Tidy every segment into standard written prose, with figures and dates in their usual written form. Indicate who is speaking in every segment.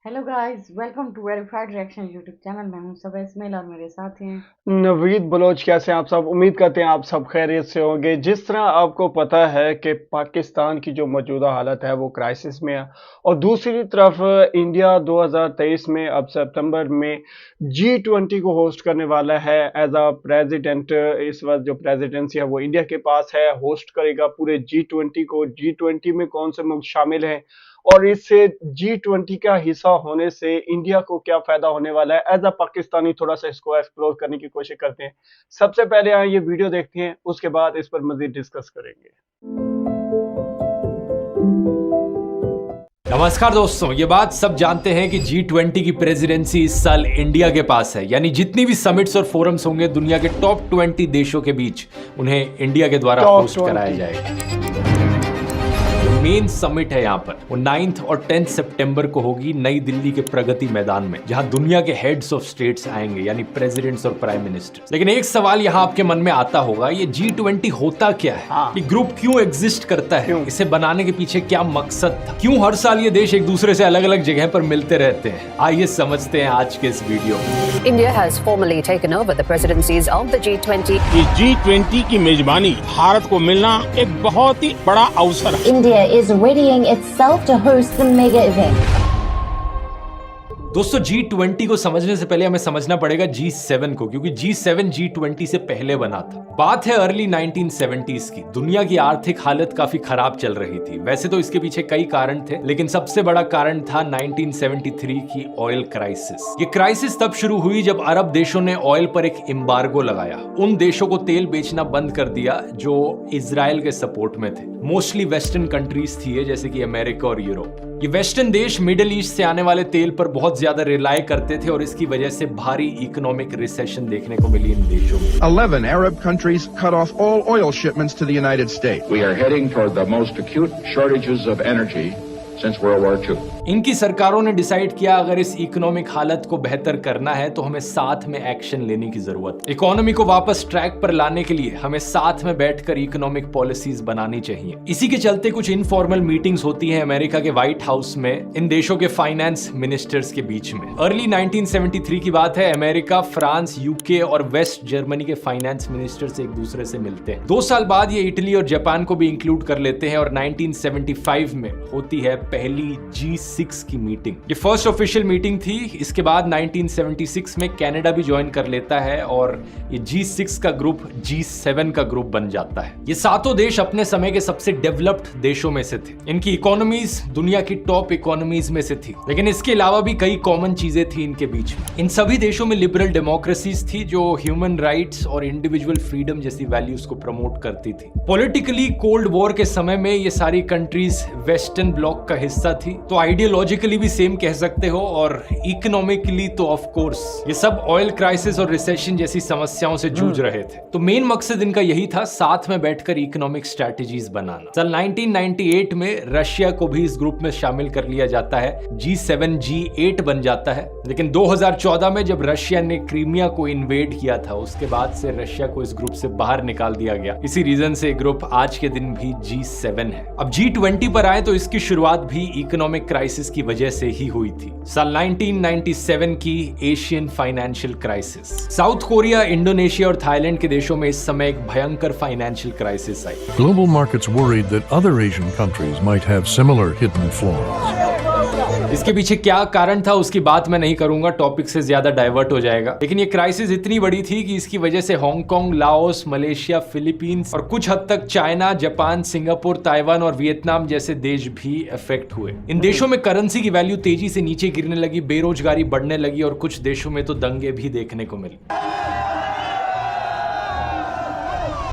Speaker 1: Hello guys, welcome to verified reaction YouTube channel. मैं हूं सब इस्माइल और मेरे साथ हैं
Speaker 2: नवीद बलोच। कैसे हैं आप सब? उम्मीद करते हैं आप सब खैरियत से होंगे। जिस तरह आपको पता है कि पाकिस्तान की जो मौजूदा हालत है वो क्राइसिस में है, और दूसरी तरफ इंडिया 2023 में अब सितंबर में G20 को होस्ट करने वाला है एज अ प्रेसिडेंट। इस वक्त जो प्रेसिडेंसी है वो इंडिया के पास है, होस्ट करेगा पूरे G20 को। G20 में कौन से मुल्क शामिल हैं और इससे G20 का हिस्सा होने से इंडिया को क्या फायदा होने वाला है, एज अ पाकिस्तानी थोड़ा सा इसको एक्सप्लोर करने की कोशिश करते हैं। सबसे पहले आए ये वीडियो देखते हैं, उसके बाद इस पर मजीद डिस्कस करेंगे।
Speaker 3: नमस्कार दोस्तों, ये बात सब जानते हैं कि G20 की प्रेसिडेंसी इस साल इंडिया के पास है। यानी जितनी भी समिट्स और फोरम्स होंगे दुनिया के टॉप 20 देशों के बीच, उन्हें इंडिया के द्वारा होस्ट कराया जाएगा। मेन समिट है यहाँ पर, वो 9 और 10 सितंबर को होगी नई दिल्ली के प्रगति मैदान में, जहां दुनिया के हेड्स ऑफ स्टेट्स आएंगे, यानी प्रेसिडेंट्स और प्राइम मिनिस्टर्स। लेकिन एक सवाल यहाँ आपके मन में आता होगा, ये G20 होता क्या है? ये ग्रुप क्यों एग्जिस्ट करता है? इसे बनाने के पीछे क्या मकसद था? क्यों हर साल ये देश एक दूसरे से अलग अलग जगह पर मिलते रहते हैं? आइए समझते हैं आज के इस वीडियो में।
Speaker 4: India has formally taken over the presidencies of the G20.
Speaker 5: इस G20 की मेजबानी भारत को मिलना एक बहुत ही बड़ा अवसर है।
Speaker 6: India is readying itself to host the mega event.
Speaker 3: दोस्तों, G20 को समझने से पहले हमें समझना पड़ेगा G7 को, क्योंकि G7 G20 से पहले बना था। बात है अर्ली 1970s की। दुनिया की आर्थिक हालत काफी खराब चल रही थी। वैसे तो इसके पीछे कई कारण थे, लेकिन सबसे बड़ा कारण था 1973 की ऑयल क्राइसिस। ये क्राइसिस तब शुरू हुई जब अरब देशों ने ऑयल पर एक एम्बार्गो लगाया। उन देशों को तेल बेचना बंद कर दिया जो इजराइल के सपोर्ट में थे। मोस्टली वेस्टर्न कंट्रीज थी, जैसे कि अमेरिका और यूरोप। ये वेस्टर्न देश मिडिल ईस्ट से आने वाले तेल पर बहुत ज्यादा रिलाय करते थे, और इसकी वजह से भारी इकोनॉमिक रिसेशन देखने को मिली इन देशों में।
Speaker 7: 11 Arab countries cut off all oil shipments to the United States.
Speaker 8: We are heading toward the most acute shortages of energy since World War II.
Speaker 3: इनकी सरकारों ने डिसाइड किया, अगर इस इकोनॉमिक हालत को बेहतर करना है तो हमें साथ में एक्शन लेने की जरूरत है। इकोनॉमी को वापस ट्रैक पर लाने के लिए हमें साथ में बैठकर इकोनॉमिक पॉलिसीज बनानी चाहिए। इसी के चलते कुछ इनफॉर्मल मीटिंग्स होती हैं अमेरिका के व्हाइट हाउस में इन देशों के फाइनेंस मिनिस्टर्स के बीच में। अर्ली 1973 की बात है। अमेरिका, फ्रांस, यूके और वेस्ट जर्मनी के फाइनेंस मिनिस्टर्स एक दूसरे से मिलते हैं। 2 साल बाद ये इटली और जापान को भी इंक्लूड कर लेते हैं, और 1975 में होती है पहली G6 की मीटिंग। ये फर्स्ट ऑफिशियल मीटिंग थी। इसके बाद 1976 में कनाडा भी ज्वाइन कर लेता है, और ये G6 का ग्रुप G7 का ग्रुप बन जाता है। ये सातों देश अपने समय के सबसे डेवलप्ड देशों में से थे। इनकी इकोनॉमीज दुनिया की टॉप इकोनॉमीज में से थी, लेकिन इसके अलावा भी कई कॉमन चीजें थी इनके बीच में। इन सभी देशों में लिबरल डेमोक्रेसीज थी जो ह्यूमन राइट्स और इंडिविजुअल फ्रीडम जैसी वैल्यूज को प्रमोट करती थी। पॉलिटिकली कोल्ड वॉर के समय में ये सारी कंट्रीज वेस्टर्न ब्लॉक का हिस्सा थी, तो आइडियोलॉजिकली भी सेम कह सकते हो, और इकोनॉमिकली तो ऑफ कोर्स ये सब ऑयल क्राइसिस और रिसेशन जैसी समस्याओं से जूझ रहे थे। तो मेन मकसद इनका यही था, साथ में बैठकर इकोनॉमिक स्ट्रेटजीज बनाना। साल 1998 में रशिया को भी इस ग्रुप में शामिल कर लिया जाता है। G7 G8 बन जाता है। लेकिन 2014 में जब रशिया ने क्रीमिया को इन्वेड किया था, उसके बाद से रशिया को इस ग्रुप से बाहर निकाल दिया गया। इसी रीजन से ग्रुप आज के दिन भी G7 है। अब G20 पर आए तो इसकी शुरुआत भी इकोनॉमिक क्राइसिस की वजह से ही हुई थी। साल 1997 की Asian financial crisis. South Korea, Indonesia और थाईलैंड के देशों में इस समय एक भयंकर financial crisis I.
Speaker 9: Global markets worried that other Asian countries might have similar hidden flaws.
Speaker 3: इसके पीछे क्या कारण था उसकी बात मैं नहीं करूंगा, टॉपिक से ज्यादा डाइवर्ट हो जाएगा। लेकिन ये क्राइसिस इतनी बड़ी थी कि इसकी वजह से हांगकांग, लाओस, मलेशिया, फिलीपींस और कुछ हद तक चाइना, जापान, सिंगापुर, ताइवान और वियतनाम जैसे देश भी इफेक्ट हुए। इन देशों में करेंसी की वैल्यू तेजी से नीचे गिरने लगी, बेरोजगारी बढ़ने लगी, और कुछ देशों में तो दंगे भी देखने को मिले।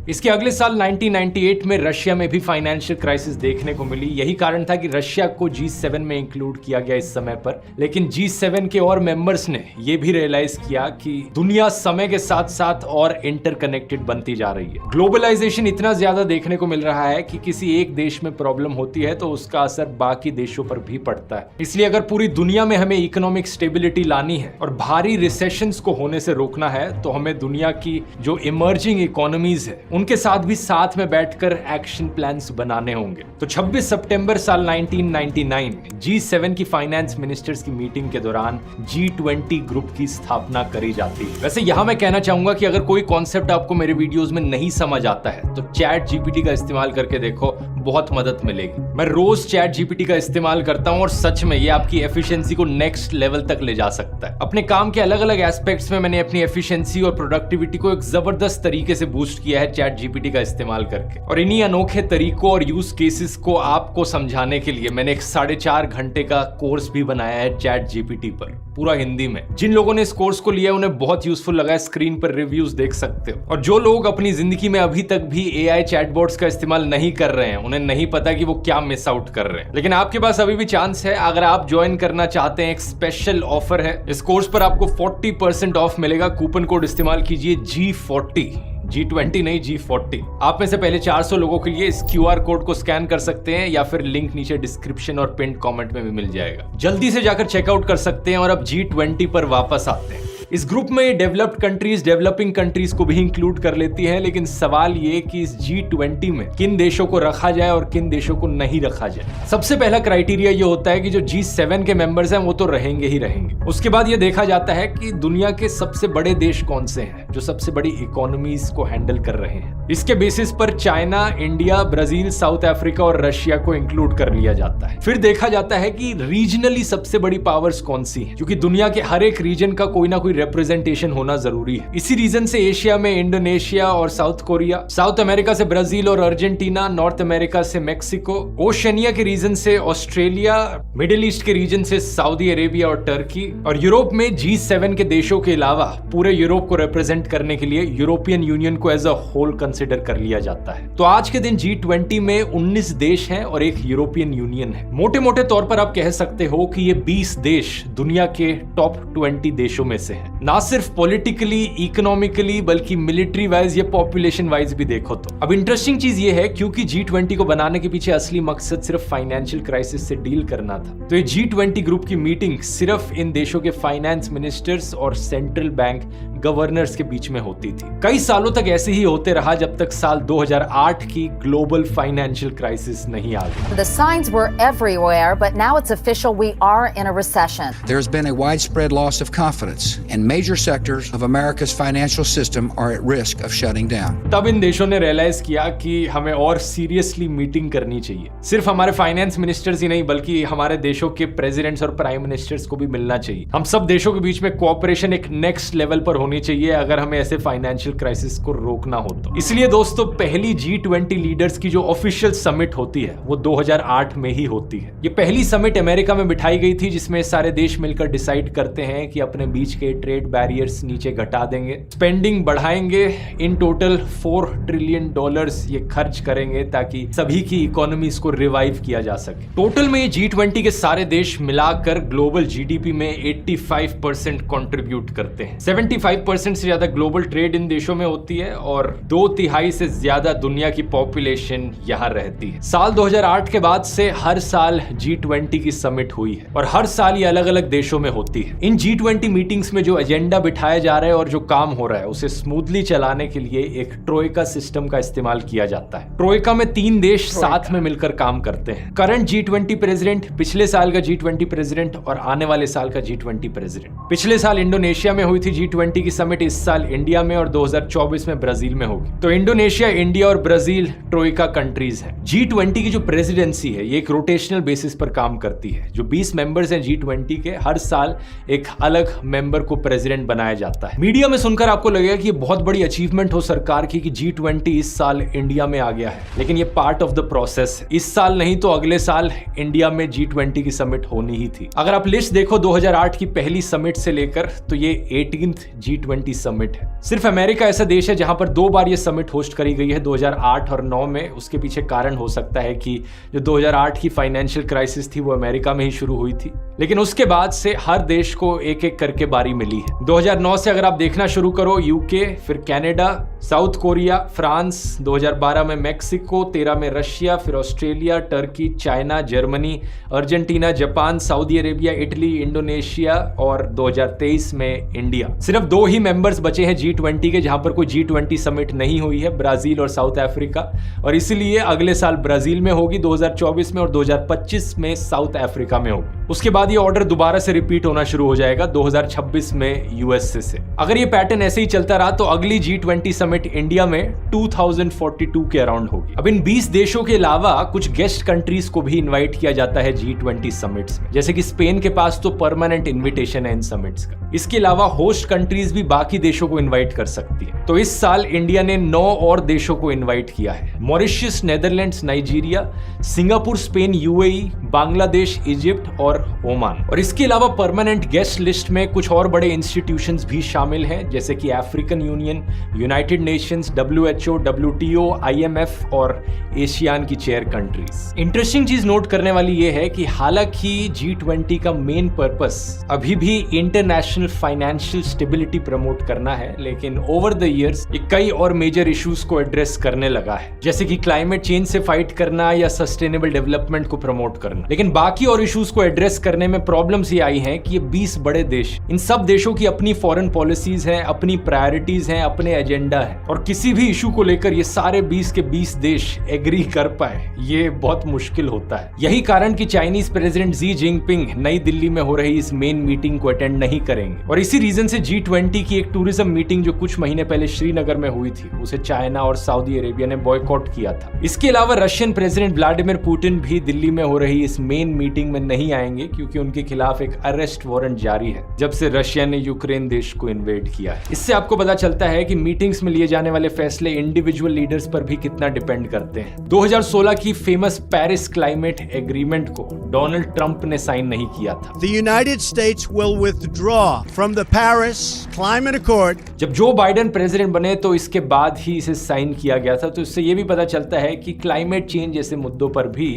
Speaker 3: इसके अगले साल 1998 में रशिया में भी फाइनेंशियल क्राइसिस देखने को मिली। यही कारण था कि रशिया को G7 में इंक्लूड किया गया इस समय पर। लेकिन G7 के और मेंबर्स ने यह भी रियलाइज किया कि दुनिया समय के साथ साथ और इंटरकनेक्टेड बनती जा रही है। ग्लोबलाइजेशन इतना ज्यादा देखने को मिल रहा है कि किसी एक देश में प्रॉब्लम होती है तो उसका असर बाकी देशों पर भी पड़ता है। इसलिए अगर पूरी दुनिया में हमें इकोनॉमिक स्टेबिलिटी लानी है और भारी रिसेशंस को होने से रोकना है, तो हमें दुनिया की जो इमर्जिंग इकोनॉमीज है उनके साथ भी साथ में बैठकर एक्शन प्लान्स बनाने होंगे। तो 26 सितंबर साल 1999 में G7 की फाइनेंस मिनिस्टर्स की मीटिंग के दौरान G20 ग्रुप की स्थापना करी जाती है। वैसे यहां मैं कहना चाहूंगा कि अगर कोई कॉन्सेप्ट आपको मेरे वीडियोस में नहीं समझ आता है तो चैट जीपीटी का इस्तेमाल करके देखो, बहुत मदद मिलेगी। मैं रोज चैट जीपीटी का इस्तेमाल करता हूं और सच में ये आपकी एफिशिएंसी को नेक्स्ट लेवल तक ले जा सकता है। अपने काम के अलग अलग एस्पेक्ट्स में मैंने अपनी एफिशिएंसी और प्रोडक्टिविटी को एक जबरदस्त तरीके से बूस्ट किया है चैट जीपीटी का इस्तेमाल करके। और इन्हीं अनोखे तरीकों और यूज केसेस को आपको समझाने के लिए मैंने एक 4.5 घंटे का कोर्स भी बनाया है चैट जीपीटी पर, पूरा हिंदी में। जिन लोगों ने इस कोर्स को लिया उन्हें बहुत यूजफुल लगा है, स्क्रीन पर रिव्यूज देख सकते हो। और जो लोग अपनी जिंदगी में अभी तक भी एआई चैटबॉट्स का इस्तेमाल नहीं कर रहे हैं, उन्हें नहीं पता कि वो क्या मिस आउट कर रहे हैं। लेकिन आपके पास अभी भी चांस है। अगर आप ज्वाइन करना चाहते हैं, एक स्पेशल ऑफर है। इस कोर्स पर आपको 40% ऑफ मिलेगा। कूपन कोड इस्तेमाल कीजिए G40, G20 नहीं G40। आप में से पहले 400 लोगों के लिए इस QR कोड को स्कैन कर सकते हैं या फिर लिंक नीचे डिस्क्रिप्शन और पिन कमेंट में भी मिल जाएगा। जल्दी से जाकर चेकआउट कर सकते हैं। और अब G20 पर वापस आते हैं। इस ग्रुप में डेवलप्ड कंट्रीज, डेवलपिंग कंट्रीज को भी इंक्लूड कर लेती है। लेकिन सवाल ये कि इस G20 में किन देशों को रखा जाए और किन देशों को नहीं रखा जाए। सबसे पहला क्राइटेरिया ये होता है कि जो G7 के मेंबर्स हैं वो तो रहेंगे ही रहेंगे। उसके बाद ये देखा जाता है कि दुनिया के सबसे बड़े देश कौन से हैं जो सबसे बड़ी इकोनॉमीज को हैंडल कर रहे हैं। इसके बेसिस पर China, India, Brazil, south Africa और रशिया को इंक्लूड कर लिया जाता है। फिर देखा जाता है कि रीजनली सबसे बड़ी पावर्स कौन सी हैं, क्योंकि दुनिया के हर एक रीजन का कोई ना कोई रिप्रेजेंटेशन होना जरूरी है। इसी रीजन से एशिया में इंडोनेशिया और साउथ कोरिया, साउथ अमेरिका से ब्राजील और अर्जेंटीना, नॉर्थ अमेरिका से मेक्सिको, ओशिनिया के रीजन से ऑस्ट्रेलिया, मिडिल ईस्ट के रीजन से सऊदी अरेबिया और टर्की, और यूरोप में G7 के देशों के अलावा पूरे यूरोप को रिप्रेजेंट करने के लिए यूरोपियन यूनियन को एज अ होल कंसिडर कर लिया जाता है। तो आज के दिन G20 में 19 देश हैं और एक यूरोपियन यूनियन है। मोटे मोटे तौर पर आप कह सकते हो कि ये 20 देश दुनिया के टॉप 20 देशों में से हैं। ना सिर्फ पॉलिटिकली, इकोनॉमिकली, बल्कि मिलिट्री वाइज या पॉपुलेशन वाइज भी देखो तो। अब इंटरेस्टिंग चीज ये है, क्योंकि G20 को बनाने के पीछे असली मकसद सिर्फ फाइनेंशियल क्राइसिस से डील करना था, तो ये G20 ग्रुप की मीटिंग सिर्फ इन देशों के फाइनेंस मिनिस्टर्स और सेंट्रल बैंक गवर्नर्स के बीच में होती थी। कई सालों तक ऐसे ही होते रहा जब तक साल 2008 की ग्लोबल फाइनेंशियल क्राइसिस नहीं आ गई।
Speaker 10: The signs were everywhere, but now it's official, we are in a recession.
Speaker 11: There's been a widespread loss of confidence, and major sectors of America's financial system are at risk of shutting down.
Speaker 3: तब इन देशों ने realise किया कि हमें और seriously meeting करनी चाहिए। सिर्फ हमारे फाइनेंस मिनिस्टर्स ही नहीं, बल्कि हमारे देशों के प्रेसिडेंट्स और प्राइम मिनिस्टर्स को भी मिलना चाहिए। हम सब देशों के बीच में कोऑपरेशन एक नेक्स्ट लेवल पर होनी चाहिए अगर हमें ऐसे फाइनेंशियल क्राइसिस को रोकना हो तो। इसलिए दोस्तों, पहली G20 लीडर्स की जो ऑफिशियल समिट होती है वो 2008 में ही होती है। ये पहली समिट अमेरिका में बिठाई गई थी, जिसमें सारे देश मिलकर डिसाइड करते हैं कि अपने बीच के ट्रेड बैरियर्स नीचे घटा देंगे, स्पेंडिंग बढ़ाएंगे, इन टोटल $4 ट्रिलियन ये खर्च करेंगे ताकि सभी की इकोनॉमीज को रिवाइव किया जा सके। टोटल में ये G20 के सारे देश मिलाकर ग्लोबल जीडीपी में 85% कंट्रीब्यूट करते हैं। 75% से ज्यादा ग्लोबल ट्रेड इन देशों में होती है और 2/3 से ज्यादा दुनिया की पॉपुलेशन यहां रहती है। साल 2008 के बाद से हर साल G20 की समिट हुई है और हर साल ये अलग अलग देशों में होती है। इन G20 मीटिंग्स में जो एजेंडा बिठाया जा रहा है और जो काम हो रहा है उसे स्मूथली चलाने के लिए एक ट्रोइका सिस्टम का इस्तेमाल किया जाता है। ट्रोइका में 3 देश साथ में मिलकर काम करते हैं। करंट G20 प्रेसिडेंट, पिछले साल का G20 प्रेसिडेंट और आने वाले साल का G20 प्रेसिडेंट। पिछले साल इंडोनेशिया में हुई थी G20 की समिट, इस साल इंडिया में और 2024 में ब्राजील में होगी। तो इंडोनेशिया, इंडिया और ब्राजील ट्रोइका कंट्रीज हैं। G20 की जो प्रेसिडेंसी है ये एक रोटेशनल बेसिस पर काम करती है। जो 20 मेंबर्स हैं G20 के, हर साल एक अलग मेंबर को प्रेसिडेंट बनाया जाता है। मीडिया में सुनकर आपको लगेगा कि ये बहुत बड़ी अचीवमेंट हो सरकार की कि G20 इस साल इंडिया में आ गया है, लेकिन ये पार्ट ऑफ द प्रोसेस है। इस साल नहीं तो अगले साल इंडिया में G20 की समिट होनी ही थी। अगर आप लिस्ट देखो 2008 की पहली समिट से लेकर, तो ये 18th G20 समिट है। सिर्फ अमेरिका ऐसा देश है जहां पर 2 बार ये समिट होस्ट करी गई है, 2008 और 9 में। उसके पीछे कारण हो सकता है कि जो 2008 की फाइनेंशियल क्राइसिस थी वो अमेरिका में ही शुरू हुई थी, लेकिन उसके बाद से हर देश को एक एक करके बारी मिली है। 2009 से अगर आप देखना शुरू करो, यूके, फिर कनाडा, साउथ कोरिया, फ्रांस, 2012 में मैक्सिको, 13 में रशिया, फिर Australia, Turkey, China, Germany, Argentina, Japan, Saudi Arabia, Italy, Indonesia और 2023 में इंडिया। सिर्फ 2 ही मेंबर्स बचे हैं G20 के जहां पर कोई G20 समिट नहीं हुई है, ब्राजील और साउथ अफ्रीका, और इसीलिए अगले साल ब्राजील में होगी 2024 में और 2025 में साउथ अफ्रीका में होगी। उसके बाद ये ऑर्डर दोबारा से रिपीट होना शुरू हो जाएगा 2026 में यूएसए से। अगर ये पैटर्न ऐसे ही चलता रहा तो अगली G20 समिट इंडिया में 2042 के अराउंड होगी। अब इन 20 देशों के अलावा कुछ गेस्ट कंट्रीज को भी इनवाइट किया जाता है G20 समिट्स में, जैसे कि स्पेन के पास तो परमानेंट इन्विटेशन है इन समिट्स का। इसके अलावा होस्ट कंट्रीज भी बाकी देशों को इनवाइट कर सकती है। तो इस साल इंडिया ने 9 और देशों को इनवाइट किया है: Mauritius, Netherlands, Nigeria, Singapore, Spain, UAE, Bangladesh, Egypt और ओमान। और इसके अलावा परमानेंट गेस्ट लिस्ट में कुछ और बड़े इंस्टीट्यूशंस भी शामिल हैं, जैसे कि African union, United Nations, WHO, WTO, IMF और एशियान की चेयर कंट्रीज। इंटरेस्टिंग चीज नोट करने वाली यह है कि हालांकि G20 का मेन पर्पस अभी भी इंटरनेशनल फाइनेंशियल स्टेबिलिटी प्रमोट करना है, लेकिन ओवर द इयर्स ये कई और मेजर इश्यूज को एड्रेस करने लगा है, जैसे कि क्लाइमेट चेंज से फाइट करना या सस्टेनेबल डेवलपमेंट को प्रमोट करना। लेकिन बाकी और इश्यूज को एड्रेस करने में प्रॉब्लम्स ये आई हैं कि ये 20 बड़े देश, इन सब देशों की अपनी फॉरेन पॉलिसीज हैं, अपनी प्रायोरिटीज हैं, अपने एजेंडा है, और किसी भी इशू को लेकर ये सारे 20 के 20 देश एग्री कर पाए ये बहुत मुश्किल होता है। यही कारण कि चाइनीज प्रेसिडेंट जी जिनपिंग नई दिल्ली में हो रही इस मेन मीटिंग को अटेंड नहीं करेंगे, और इसी रीजन से G20 की एक टूरिज्म मीटिंग जो कुछ महीने पहले श्रीनगर में हुई थी उसे चाइना और सऊदी अरेबिया ने बॉयकॉट किया था। इसके अलावा रशियन प्रेसिडेंट व्लादिमीर पुतिन भी दिल्ली में हो रही इस मेन मीटिंग में नहीं आएंगे, क्योंकि उनके खिलाफ एक अरेस्ट वारंट जारी है जब से रशिया ने यूक्रेन देश को इन्वेड किया है। इससे आपको पता चलता है कि मीटिंग्स में लिए जाने वाले फैसले इंडिविजुअल लीडर्स पर भी कितना डिपेंड करते हैं। 2016 की फेमस पेरिस क्लाइमेट एग्रीमेंट को डोनाल्ड ट्रंप ने साइन नहीं किया था।
Speaker 12: The United States will withdraw from the Paris Climate Accord.
Speaker 3: जब जो बाइडेन प्रेसिडेंट बने तो इसके बाद ही इसे साइन किया गया था। तो इससे यह भी पता चलता है कि क्लाइमेट चेंज जैसे मुद्दों पर भी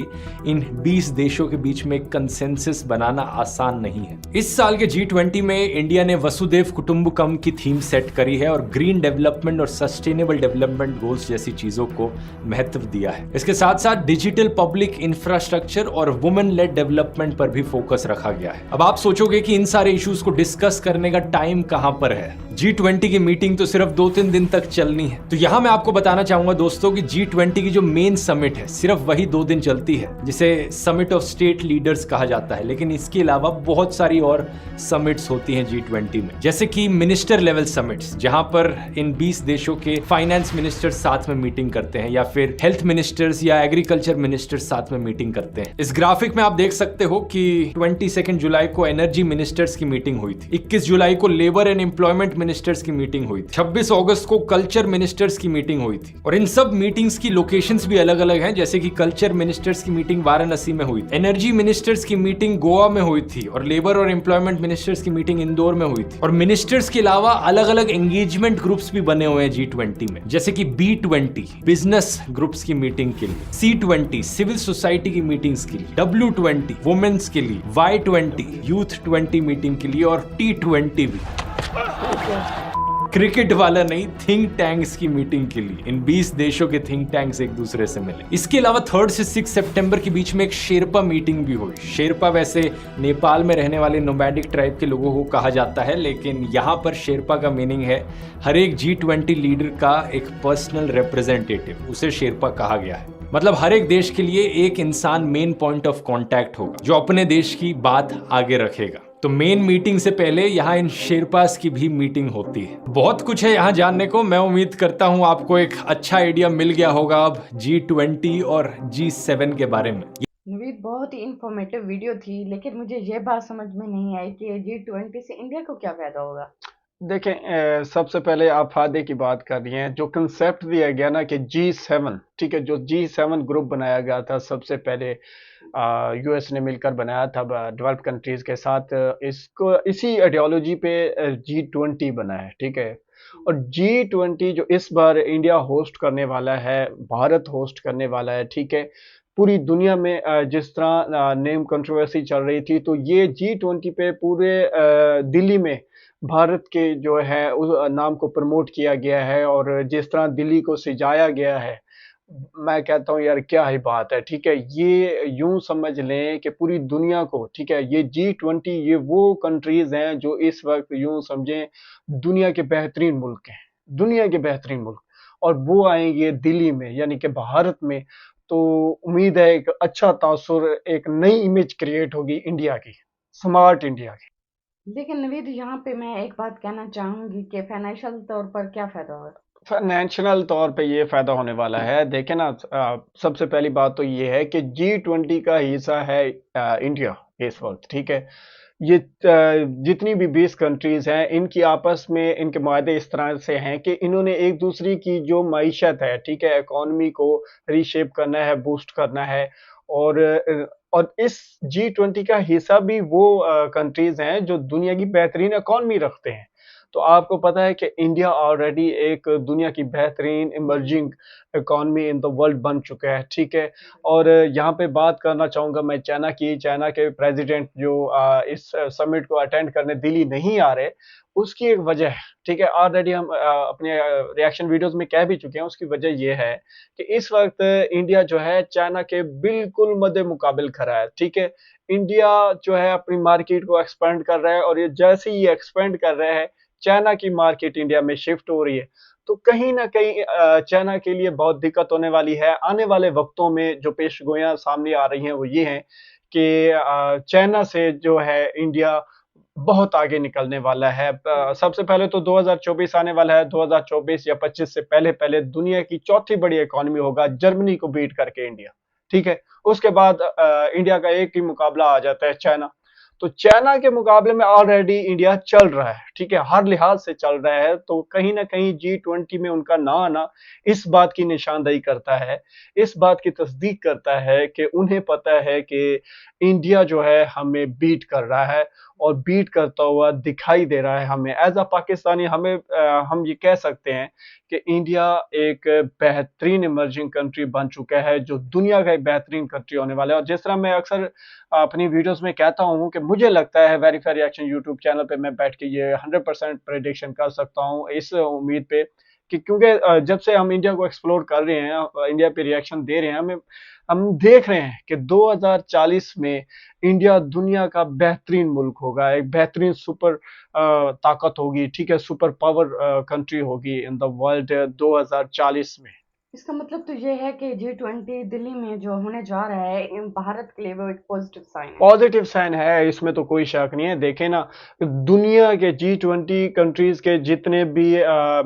Speaker 3: इन 20 देशों के बीच में कंसेंसस बनाना आसान नहीं है। इस साल के G20 में इंडिया ने वसुदेव कुटुंबकम की थीम सेट करी है और ग्रीन डेवलपमेंट और सस्टेनेबल डेवलपमेंट गोल्स जैसी चीजों को महत्व दिया है। इसके साथ साथ डिजिटल पब्लिक इंफ्रास्ट्रक्चर और वुमेन लेड डेवलपमेंट पर भी फोकस रखा गया है। अब आप सोचोगे कि इन सारे इश्यूज को डिस्कस करने का टाइम कहां पर है? G20 की मीटिंग तो सिर्फ 2-3 दिन तक चलनी है। तो यहां मैं आपको बताना चाहूंगा दोस्तों कि G20 की जो मेन समिट है सिर्फ वही 2 दिन चलती है, जिसे समिट ऑफ स्टेट लीडर्स कहा जाता है। लेकिन इसके अलावा बहुत सारी और समिट्स होती हैं G20 में, जैसे कि मिनिस्टर लेवल समिट्स, जहां पर इन 20 देशों के फाइनेंस मिनिस्टर्स साथ में मीटिंग करते हैं, या फिर हेल्थ मिनिस्टर्स या एग्रीकल्चर मिनिस्टर्स साथ में मीटिंग करते हैं। इस ग्राफिक में आप देख सकते हो कि 22 जुलाई को एनर्जी मिनिस्टर्स की मीटिंग हुई थी, 21 जुलाई को लेबर एंड एम्प्लॉयमेंट मिनिस्टर्स की मीटिंग हुई थी, 26 अगस्त को कल्चर मिनिस्टर्स की मीटिंग हुई थी। और इन सब मीटिंग्स की लोकेशंस भी अलग अलग हैं, जैसे कि कल्चर मिनिस्टर्स की मीटिंग वाराणसी में हुई थी, एनर्जी मिनिस्टर्स की मीटिंग गोवा में हुई थी, और लेबर और एम्प्लॉयमेंट मिनिस्टर्स की मीटिंग इंदौर में हुई थी। और मिनिस्टर्स के अलावा अलग अलग एंगेजमेंट ग्रुप्स भी बने हुए हैं G20 में, जैसे कि B20 बिजनेस ग्रुप्स की मीटिंग के लिए, C20 सिविल सोसाइटी की मीटिंग्स के लिए, W20 वुमेन्स के लिए, Y20 यूथ 20 मीटिंग के लिए, और T20 भी क्रिकेट वाला नहीं, थिंक टैंक्स की मीटिंग के लिए। इन 20 देशों के थिंक टैंक्स एक दूसरे से मिले। इसके अलावा 3 से 6 सितंबर के बीच में एक शेरपा मीटिंग भी हुई। शेरपा वैसे नेपाल में रहने वाले नोमैडिक ट्राइब के लोगों को कहा जाता है, लेकिन यहाँ पर शेरपा का मीनिंग है हर एक G20 लीडर का एक पर्सनल रिप्रेजेंटेटिव, उसे शेरपा कहा गया है। मतलब हर एक देश के लिए एक इंसान मेन पॉइंट ऑफ कांटेक्ट होगा जो अपने देश की बात आगे रखेगा। तो मेन मीटिंग से पहले यहाँ इन शेरपास की भी मीटिंग होती है। बहुत कुछ है यहाँ जानने को। मैं उम्मीद करता हूँ आपको एक अच्छा आइडिया मिल गया होगा अब G20 और G7 के बारे में।
Speaker 1: नवीद, बहुत ही इंफॉर्मेटिव वीडियो थी, लेकिन मुझे ये बात समझ में नहीं आई कि G20 से इंडिया को क्या फायदा होगा।
Speaker 2: देखें, सबसे पहले आप फायदे की बात कर रही हैं। जो कंसेप्ट दिया गया ना कि G7, ठीक है, जो G7 ग्रुप बनाया गया था सबसे पहले यूएस ने मिलकर बनाया था डेवलप्ड कंट्रीज के साथ, इसको इसी आइडियोलॉजी पे G20 बना है, ठीक है। और G20 जो इस बार इंडिया होस्ट करने वाला है, भारत होस्ट करने वाला है, ठीक है, पूरी दुनिया में जिस तरह नेम कंट्रोवर्सी चल रही थी, तो ये G20 पे पूरे दिल्ली में भारत के जो है उस नाम को प्रमोट किया गया है, और जिस तरह दिल्ली को सजाया गया है, मैं कहता हूँ यार क्या ही बात है, ठीक है। ये यूं समझ लें कि पूरी दुनिया को, ठीक है, ये G20 ये वो कंट्रीज हैं जो इस वक्त यूं समझें दुनिया के बेहतरीन मुल्क हैं, दुनिया के बेहतरीन मुल्क, और वो आएंगे दिल्ली में यानी कि भारत में। तो उम्मीद है एक अच्छा तासुर, एक नई इमेज क्रिएट होगी इंडिया की, स्मार्ट इंडिया की।
Speaker 1: लेकिन नवीद, यहाँ पे मैं एक बात कहना चाहूंगी कि फाइनेंशियल तौर पर क्या फायदा होगा?
Speaker 2: फाइनेंशियल तौर पे ये फायदा होने वाला है, देखें ना, सबसे पहली बात तो ये है कि G20 का हिस्सा है इंडिया इस वक्त, ठीक है। ये जितनी भी 20 कंट्रीज हैं, इनकी आपस में इनके मुआहदे इस तरह से हैं कि इन्होंने एक दूसरे की जो मईशत है, ठीक है, इकोनॉमी को रीशेप करना है, बूस्ट करना है, और इस G20 का हिस्सा भी वो कंट्रीज हैं जो दुनिया की बेहतरीन इकोनॉमी रखते हैं। तो आपको पता है कि इंडिया ऑलरेडी एक दुनिया की बेहतरीन emerging economy in the world बन चुका है, ठीक है। और यहाँ पे बात करना चाहूँगा मैं चाइना की। चाइना के प्रेसिडेंट जो इस समिट को अटेंड करने दिल्ली नहीं आ रहे, उसकी एक वजह है, ठीक है, ऑलरेडी हम अपने रिएक्शन वीडियोस में कह भी चुके हैं। उसकी वजह ये है कि इस वक्त इंडिया जो है चाइना के बिल्कुल मद्दे मुकाबिल खड़ा है, ठीक है। इंडिया जो है अपनी मार्केट को एक्सपेंड कर रहा है, और ये जैसे ही एक्सपेंड कर रहा है, चाइना की मार्केट इंडिया में शिफ्ट हो रही है। तो कहीं ना कहीं चाइना के लिए बहुत दिक्कत होने वाली है। आने वाले वक्तों में जो पेशगोइयां सामने आ रही हैं वो ये हैं कि चाइना से जो है इंडिया बहुत आगे निकलने वाला है। सबसे पहले तो 2024 आने वाला है, 2024 या 25 से पहले पहले दुनिया की चौथी बड़ी इकोनॉमी होगा, जर्मनी को बीट करके इंडिया, ठीक है। उसके बाद इंडिया का एक ही मुकाबला आ जाता है, चाइना। तो चाइना के मुकाबले में ऑलरेडी इंडिया चल रहा है, ठीक है, हर लिहाज से चल रहा है। तो कहीं ना कहीं G20 में उनका ना आना इस बात की निशानदेही करता है, इस बात की तस्दीक करता है कि उन्हें पता है कि इंडिया जो है हमें बीट कर रहा है, और बीट करता हुआ दिखाई दे रहा है हमें। एज अ पाकिस्तानी हम ये कह सकते हैं कि इंडिया एक बेहतरीन इमर्जिंग कंट्री बन चुका है, जो दुनिया का एक बेहतरीन कंट्री होने वाला है। और जिस तरह मैं अक्सर अपनी वीडियोस में कहता हूं कि मुझे लगता है वेरीफाई रिएक्शन यूट्यूब चैनल पे मैं बैठ के ये 100% प्रेडिक्शन कर सकता हूं, इस उम्मीद पे कि क्योंकि जब से हम इंडिया को एक्सप्लोर कर रहे हैं, इंडिया पे रिएक्शन दे रहे हैं, हम देख रहे हैं कि 2040 में इंडिया दुनिया का बेहतरीन मुल्क होगा, एक बेहतरीन सुपर ताकत होगी, ठीक है, सुपर पावर कंट्री होगी इन द वर्ल्ड 2040 में।
Speaker 1: इसका मतलब तो ये है कि G20 दिल्ली में जो होने जा रहा है, भारत के लिए वो एक पॉजिटिव साइन है।
Speaker 2: पॉजिटिव साइन है, इसमें तो कोई शक नहीं है। देखें ना, दुनिया के G20 कंट्रीज के जितने भी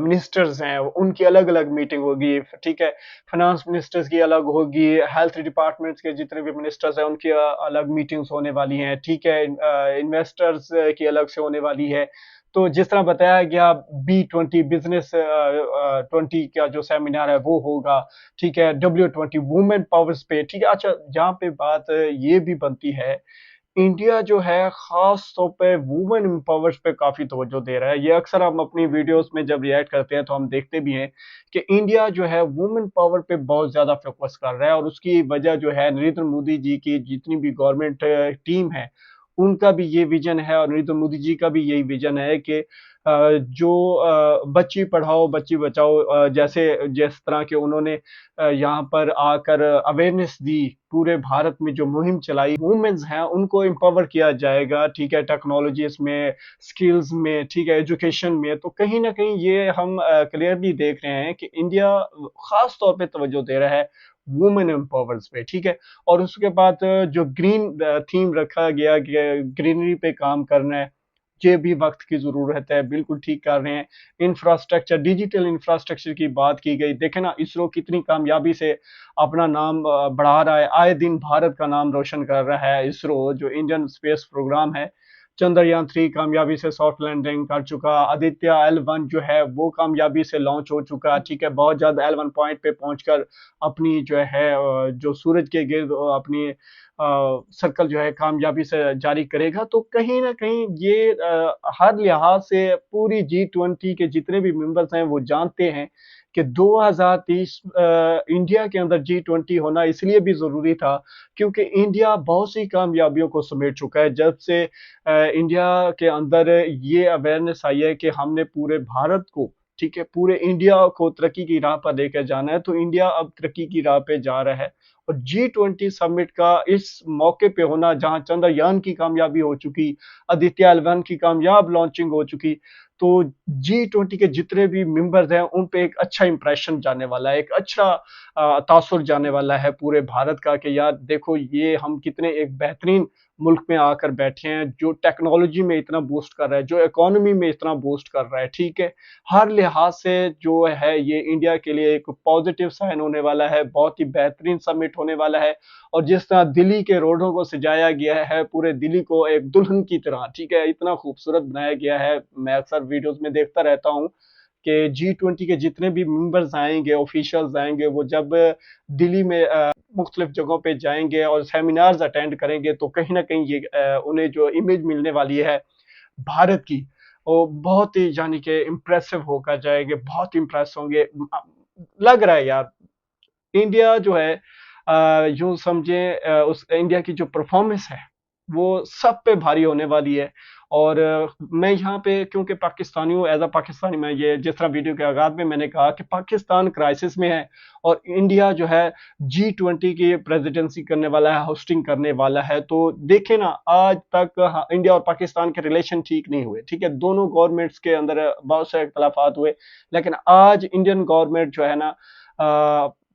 Speaker 2: मिनिस्टर्स हैं उनकी अलग अलग मीटिंग होगी, ठीक है। फाइनेंस मिनिस्टर्स की अलग होगी, हेल्थ डिपार्टमेंट्स के जितने भी मिनिस्टर्स हैं उनकी अलग मीटिंग्स होने वाली हैं, ठीक है। इन्वेस्टर्स की अलग से होने वाली है। तो जिस तरह बताया गया, B20 बिजनेस 20 का जो सेमिनार है वो होगा, ठीक है। W20 वुमेन पावर्स पे, ठीक है। अच्छा, जहाँ पे बात ये भी बनती है, इंडिया जो है खास तौर पे वुमेन पावर्स पे काफी तवज्जो दे रहा है। ये अक्सर हम अपनी वीडियोस में जब रिएक्ट करते हैं तो हम देखते भी हैं कि इंडिया जो है वुमेन पावर पे बहुत ज्यादा फोकस कर रहा है, और उसकी वजह जो है नरेंद्र मोदी जी की जितनी भी गवर्नमेंट टीम है उनका भी ये विजन है, और नरेंद्र मोदी जी का भी यही विजन है कि जो बच्ची पढ़ाओ बच्ची बचाओ, जैसे जिस तरह के उन्होंने यहाँ पर आकर अवेयरनेस दी, पूरे भारत में जो मुहिम चलाई, वुमेन्स हैं उनको एम्पावर किया जाएगा, ठीक है, टेक्नोलॉजीज में, स्किल्स में, ठीक है, एजुकेशन में। तो कहीं ना कहीं ये हम क्लियरली देख रहे हैं कि इंडिया खास तौर पे तवज्जो दे रहा है वुमेन एम्पावर्स पे, ठीक है। और उसके बाद जो ग्रीन थीम रखा गया, ग्रीनरी पे काम करना है, ये भी वक्त की जरूरत है, बिल्कुल ठीक कर रहे हैं। इंफ्रास्ट्रक्चर, डिजिटल इंफ्रास्ट्रक्चर की बात की गई, देखे ना इसरो कितनी कामयाबी से अपना नाम बढ़ा रहा है, आए दिन भारत का नाम रोशन कर रहा है। इसरो जो इंडियन स्पेस प्रोग्राम है, चंद्रयान 3 कामयाबी से सॉफ्ट लैंडिंग कर चुका, आदित्य L1 जो है वो कामयाबी से लॉन्च हो चुका, ठीक है। बहुत जल्द L1 पॉइंट पे पहुंचकर अपनी जो है जो सूरज के गिर्द अपनी सर्कल जो है कामयाबी से जारी करेगा। तो कहीं ना कहीं ये हर लिहाज से पूरी G20 के जितने भी मेंबर्स हैं वो जानते हैं कि 2030 इंडिया के अंदर G20 होना इसलिए भी ज़रूरी था क्योंकि इंडिया बहुत सी कामयाबियों को समेट चुका है। जब से इंडिया के अंदर ये अवेयरनेस आई है कि हमने पूरे भारत को, ठीक है, पूरे इंडिया को तरक्की की राह पर लेकर जाना है, तो इंडिया अब तरक्की की राह पे जा रहा है। और G20 समिट का इस मौके पे होना, जहां चंद्रयान की कामयाबी हो चुकी, आदित्य L1 की कामयाब लॉन्चिंग हो चुकी, तो G20 के जितने भी मेंबर्स हैं उन पे एक अच्छा इंप्रेशन जाने वाला है, एक अच्छा तासुर जाने वाला है पूरे भारत का कि यार देखो ये हम कितने एक बेहतरीन मुल्क में आकर बैठे हैं, जो टेक्नोलॉजी में इतना बूस्ट कर रहा है, जो इकोनॉमी में इतना बूस्ट कर रहा है, ठीक है। हर लिहाज से जो है ये इंडिया के लिए एक पॉजिटिव साइन होने वाला है, बहुत ही बेहतरीन समिट होने वाला है। और जिस तरह दिल्ली के रोडों को सजाया गया है, पूरे दिल्ली को एक दुल्हन की तरह, ठीक है, इतना खूबसूरत बनाया गया है। मैं अक्सर वीडियोस में देखता रहता हूँ कि G20 के जितने भी मेंबर्स आएंगे, ऑफिशियल्स आएंगे, वो जब दिल्ली में मुख्तलिफ जगहों पे जाएंगे और सेमिनार्स अटेंड करेंगे, तो कहीं ना कहीं ये उन्हें जो इमेज मिलने वाली है भारत की, वो बहुत ही यानी कि इम्प्रेसिव होकर जाएंगे, बहुत इम्प्रेस होंगे। लग रहा है यार इंडिया जो है यूं समझे उस इंडिया की जो परफॉर्मेंस है वो सब पे भारी होने वाली है। और मैं यहाँ पे क्योंकि पाकिस्तानी हूँ, एज अ पाकिस्तानी, मैं ये जिस तरह वीडियो के आगाज में मैंने कहा कि पाकिस्तान क्राइसिस में है और इंडिया जो है G20 की प्रेसिडेंसी करने वाला है, होस्टिंग करने वाला है। तो देखें ना, आज तक इंडिया और पाकिस्तान के रिलेशन ठीक नहीं हुए, ठीक है, दोनों गवर्नमेंट्स के अंदर बहुत से इख्तलाफात हुए, लेकिन आज इंडियन गवर्नमेंट जो है ना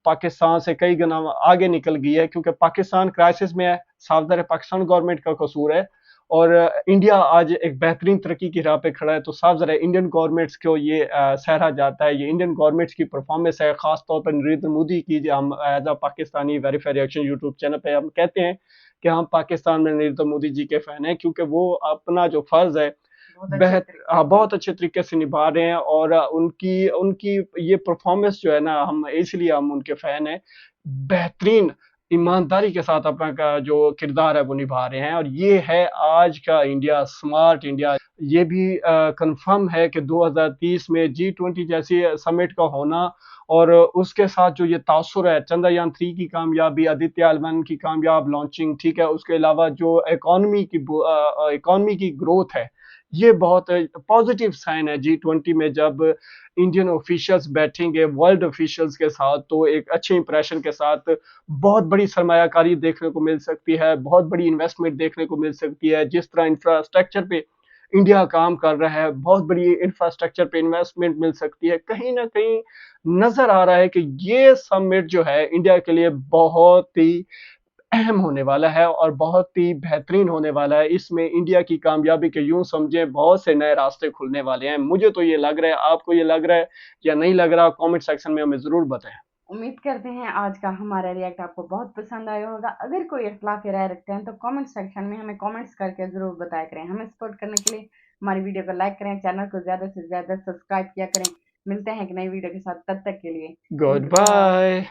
Speaker 2: पाकिस्तान से कई गुना आगे निकल गई है, क्योंकि पाकिस्तान क्राइसिस में है, साफ ज़ाहिर है पाकिस्तान गवर्नमेंट का कसूर है, और इंडिया आज एक बेहतरीन तरक्की की राह पे खड़ा है। तो साफ ज़ाहिर है इंडियन गवर्नमेंट्स को ये सराहा जाता है, ये इंडियन गवर्नमेंट्स की परफॉर्मेंस है, खास तौर पर नरेंद्र मोदी की। जो हम as a Pakistani verify reaction YouTube channel पे हम कहते हैं कि हम पाकिस्तान में नरेंद्र मोदी जी के फैन हैं, क्योंकि वो अपना जो फर्ज है बहुत अच्छे तरीके से निभा रहे हैं, और उनकी उनकी ये परफॉर्मेंस जो है ना, हम इसलिए हम उनके फैन हैं। बेहतरीन ईमानदारी के साथ अपना का जो किरदार है वो निभा रहे हैं, और ये है आज का इंडिया, स्मार्ट इंडिया। ये भी कंफर्म है कि 2030 में G20 जैसी समिट का होना, और उसके साथ जो ये तासुर है, चंद्रयान 3 की कामयाबी, आदित्य L1 की कामयाब लॉन्चिंग, ठीक है, उसके अलावा जो इकोनॉमी की ग्रोथ है, ये बहुत पॉजिटिव साइन है। G20 में जब इंडियन ऑफिशियल्स बैठेंगे वर्ल्ड ऑफिशियल्स के साथ, तो एक अच्छे इंप्रेशन के साथ बहुत बड़ी सरमायाकारी देखने को मिल सकती है, बहुत बड़ी इन्वेस्टमेंट देखने को मिल सकती है। जिस तरह इंफ्रास्ट्रक्चर पे इंडिया काम कर रहा है, बहुत बड़ी इंफ्रास्ट्रक्चर पे इन्वेस्टमेंट मिल सकती है। कहीं ना कहीं नजर आ रहा है कि ये समिट जो है इंडिया के लिए बहुत ही अहम होने वाला है और बहुत ही बेहतरीन होने वाला है। इसमें इंडिया की कामयाबी के यूं समझे बहुत से नए रास्ते खुलने वाले हैं। मुझे तो ये लग रहा है, आपको ये लग रहा है या नहीं लग रहा? कमेंट सेक्शन में हमें जरूर बताएं।
Speaker 1: उम्मीद करते हैं आज का हमारा रिएक्ट आपको बहुत पसंद आया होगा। अगर कोई इख्तिलाफी राय रखते हैं तो कमेंट सेक्शन में हमें कमेंट्स करके जरूर बताया करें। हमें सपोर्ट करने के लिए हमारी वीडियो को लाइक करें, चैनल को ज्यादा से ज्यादा सब्सक्राइब किया करें। मिलते हैं एक नई वीडियो के साथ, तब तक के लिए
Speaker 2: गुड बाय।